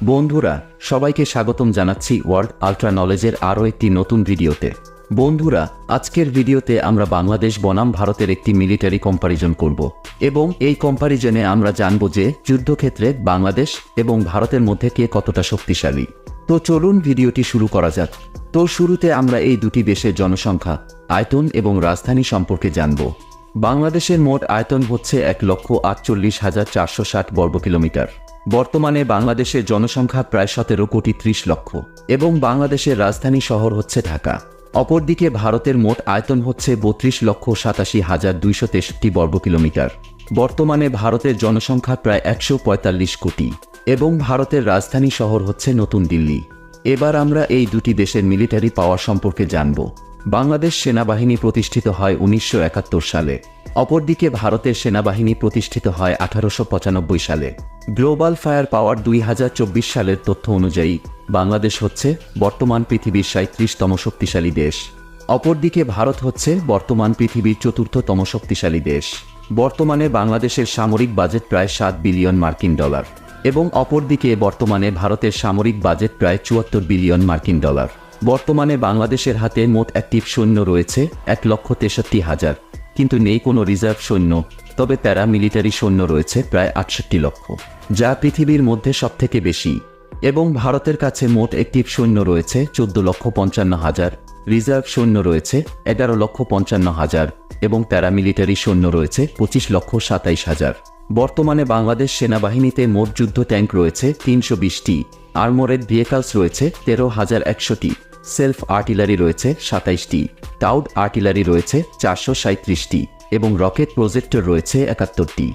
বন্ধুরা, সবাইকে স্বাগতম জানাচ্ছি ওয়ার্ল্ড আল্ট্রা নলেজের আরও একটি নতুন ভিডিওতে। বন্ধুরা, আজকের ভিডিওতে আমরা বাংলাদেশ বনাম ভারতের একটি মিলিটারি কম্প্যারিজন করব এবং এই কম্প্যারিজনে আমরা জানব যে যুদ্ধক্ষেত্রে বাংলাদেশ এবং ভারতের মধ্যে কে কতটা শক্তিশালী। তো চলুন ভিডিওটি শুরু করা যাক। তো শুরুতে আমরা এই দুটি দেশের জনসংখ্যা, আয়তন এবং রাজধানী সম্পর্কে জানব। বাংলাদেশের মোট আয়তন হচ্ছে 1,48,460 বর্গ কিলোমিটার। বর্তমানে বাংলাদেশের জনসংখ্যা প্রায় 17,30,00,000 এবং বাংলাদেশের রাজধানী শহর হচ্ছে ঢাকা। অপরদিকে ভারতের মোট আয়তন হচ্ছে 32,87,263 বর্গ কিলোমিটার। বর্তমানে ভারতের জনসংখ্যা প্রায় 145 কোটি এবং ভারতের রাজধানী শহর হচ্ছে নতুন দিল্লি। এবার আমরা এই দুটি দেশের মিলিটারি পাওয়ার সম্পর্কে জানব। বাংলাদেশ সেনাবাহিনী প্রতিষ্ঠিত হয় 1971 সালে। অপরদিকে ভারতের সেনাবাহিনী প্রতিষ্ঠিত হয় 1895 সালে। গ্লোবাল ফায়ার পাওয়ার 2024 সালের তথ্য অনুযায়ী বাংলাদেশ হচ্ছে বর্তমান পৃথিবীর 37তম শক্তিশালী দেশ। অপরদিকে ভারত হচ্ছে বর্তমান পৃথিবীর 4র্থতম শক্তিশালী দেশ। বর্তমানে বাংলাদেশের সামরিক বাজেট প্রায় 7 বিলিয়ন মার্কিন ডলার এবং অপরদিকে বর্তমানে ভারতের সামরিক বাজেট প্রায় 74 বিলিয়ন মার্কিন ডলার। বর্তমানে বাংলাদেশের হাতে মোট অ্যাক্টিভ সৈন্য রয়েছে 1,63,000, কিন্তু নেই কোনো রিজার্ভ সৈন্য। তবে প্যারা মিলিটারি সৈন্য রয়েছে প্রায় 68 লক্ষ, যা পৃথিবীর মধ্যে সবথেকে বেশি। এবং ভারতের কাছে মোট অ্যাক্টিভ সৈন্য রয়েছে 14,55,000, রিজার্ভ সৈন্য রয়েছে 11,55,000 এবং প্যারা মিলিটারি সৈন্য রয়েছে 25,27,000। বর্তমানে বাংলাদেশ সেনাবাহিনীতে মোট যুদ্ধ ট্যাঙ্ক রয়েছে 320টি, আর্মোরেড ভেহিকলস রয়েছে 13,100টি, সেলফ আর্টিলারি রয়েছে 27টি, টাউড আর্টিলারি রয়েছে 437টি এবং রকেট প্রজেক্টর রয়েছে 71টি।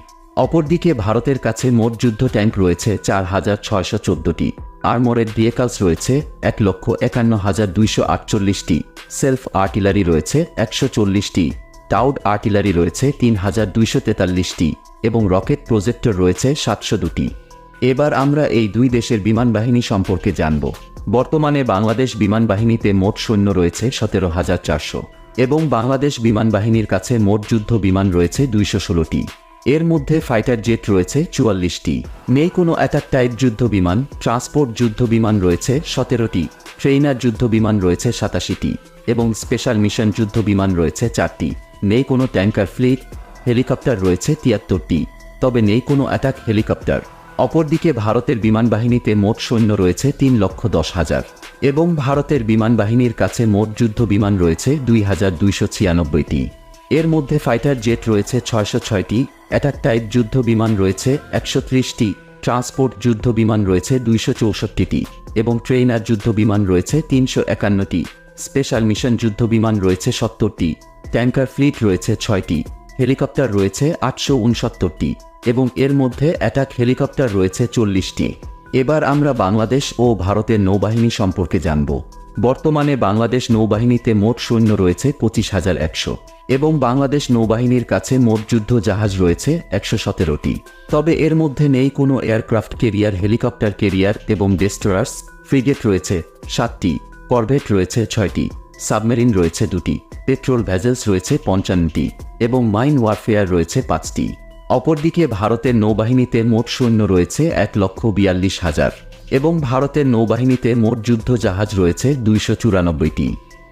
অপরদিকে ভারতের কাছে মোট যুদ্ধ ট্যাঙ্ক রয়েছে 4,614টি, আর্মোরেড ভেহিকলস রয়েছে 1,51,248টি, সেলফ আর্টিলারি রয়েছে 140টি, টাউড আর্টিলারি রয়েছে 3,243টি এবং রকেট প্রজেক্টর রয়েছে 702টি। এবার আমরা এই দুই দেশের বিমান বাহিনী সম্পর্কে জানব। বর্তমানে বাংলাদেশ বিমান বাহিনীতে মোট সৈন্য রয়েছে 17,400 এবং বাংলাদেশ বিমান বাহিনীর কাছে মোট যুদ্ধ বিমান রয়েছে 216টি। এর মধ্যে ফাইটার জেট রয়েছে 44টি, নেই কোনো অ্যাটাক টাইপ যুদ্ধ বিমান। ট্রান্সপোর্ট যুদ্ধ বিমান রয়েছে 17টি, ট্রেইনার যুদ্ধ বিমান রয়েছে 87টি এবং স্পেশাল মিশন যুদ্ধ বিমান রয়েছে 4টি। নেই কোনো ট্যাঙ্কার ফ্লিট। হেলিকপ্টার রয়েছে 73টি, তবে নেই কোনো অ্যাটাক হেলিকপ্টার। অপরদিকে ভারতের বিমান বাহিনীতে মোট সৈন্য রয়েছে 3,10,000 এবং ভারতের বিমান বাহিনীর কাছে মোট যুদ্ধ বিমান রয়েছে 2,296টি। এর মধ্যে ফাইটার জেট রয়েছে 606টি, অ্যাটাক টাইপ যুদ্ধ বিমান রয়েছে 130টি, ট্রান্সপোর্ট যুদ্ধ বিমান রয়েছে 264টি এবং ট্রেইনার যুদ্ধ বিমান রয়েছে 351টি, স্পেশাল মিশন যুদ্ধ বিমান রয়েছে 70টি, ট্যাঙ্কার ফ্লিট রয়েছে 6টি, হেলিকপ্টার রয়েছে 869টি এবং এর মধ্যে অ্যাটাক হেলিকপ্টার রয়েছে 40টি। এবার আমরা বাংলাদেশ ও ভারতের নৌবাহিনী সম্পর্কে জানব। বর্তমানে বাংলাদেশ নৌবাহিনীতে মোট সৈন্য রয়েছে 25,100 এবং বাংলাদেশ নৌবাহিনীর কাছে মোট যুদ্ধ জাহাজ রয়েছে 117টি। তবে এর মধ্যে নেই কোনো এয়ারক্রাফট ক্যারিয়ার, হেলিকপ্টার ক্যারিয়ার এবং ডেস্ট্রয়ার্স। ফ্রিগেট রয়েছে 7টি, করভেট রয়েছে 6টি, সাবমেরিন রয়েছে 2টি, পেট্রোল ভেসেলস রয়েছে 55টি এবং মাইন ওয়ারফেয়ার রয়েছে 5টি। অপরদিকে ভারতের নৌবাহিনীতে মোট সৈন্য রয়েছে 1,42,000 এবং ভারতের নৌবাহিনীতে মোট যুদ্ধ জাহাজ রয়েছে 294টি।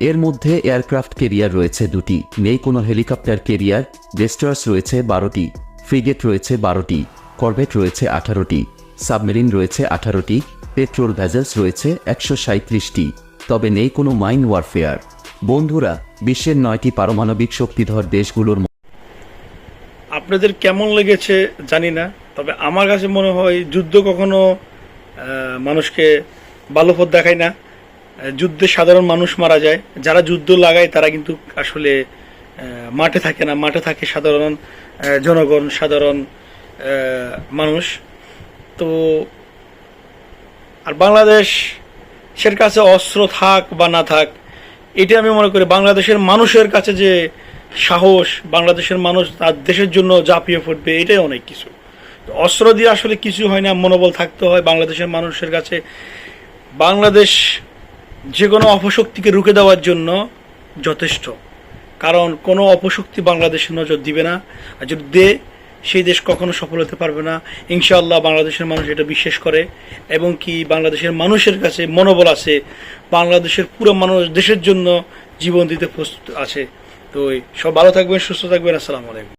এর মধ্যে এয়ারক্রাফট ক্যারিয়ার রয়েছে 2টি, নেই কোনো হেলিকপ্টার ক্যারিয়ার। ডেস্ট্রয়ার্স রয়েছে 12টি, ফ্রিগেট রয়েছে 12টি, করভেট রয়েছে 18টি, সাবমেরিন রয়েছে 18টি, পেট্রোল ভেসেলস রয়েছে 137টি, তবে নেই কোনো মাইন ওয়ারফেয়ার। বন্ধুরা, বিশ্বের 9টি পারমাণবিক শক্তিধর দেশগুলোর আপনাদের কেমন লেগেছে জানি না, তবে আমার কাছে মনে হয় যুদ্ধ কখনো মানুষকে ভালো পথ দেখায় না। যুদ্ধে সাধারণ মানুষ মারা যায়, যারা যুদ্ধ লাগায় তারা কিন্তু আসলে মাঠে থাকে না, মাঠে থাকে সাধারণ জনগণ, সাধারণ মানুষ। তো আর বাংলাদেশের কাছে অস্ত্র থাক বা না থাক, এটা আমি মনে করি বাংলাদেশের মানুষের কাছে যে সাহস, বাংলাদেশের মানুষ তার দেশের জন্য ঝাঁপিয়ে পড়বে, এটাই অনেক কিছু। অস্ত্র দিয়ে আসলে কিছু হয় না, মনোবল থাকতে হয় বাংলাদেশের মানুষের কাছে। বাংলাদেশ যে কোনো অপশক্তিকে রুখে দেওয়ার জন্য যথেষ্ট, কারণ কোনো অপশক্তি বাংলাদেশের নজর দিবে না। আর যদি সেই দেশ কখনো সফল হতে পারবে না। ইনশাআল্লাহ বাংলাদেশের মানুষ এটা বিশ্বাস করে এবং কি বাংলাদেশের মানুষের কাছে মনোবল আছে, বাংলাদেশের পুরো মানুষ দেশের জন্য জীবন দিতে প্রস্তুত আছে। তো সব ভালো থাকবেন, সুস্থ থাকবেন। আসসালামু আলাইকুম।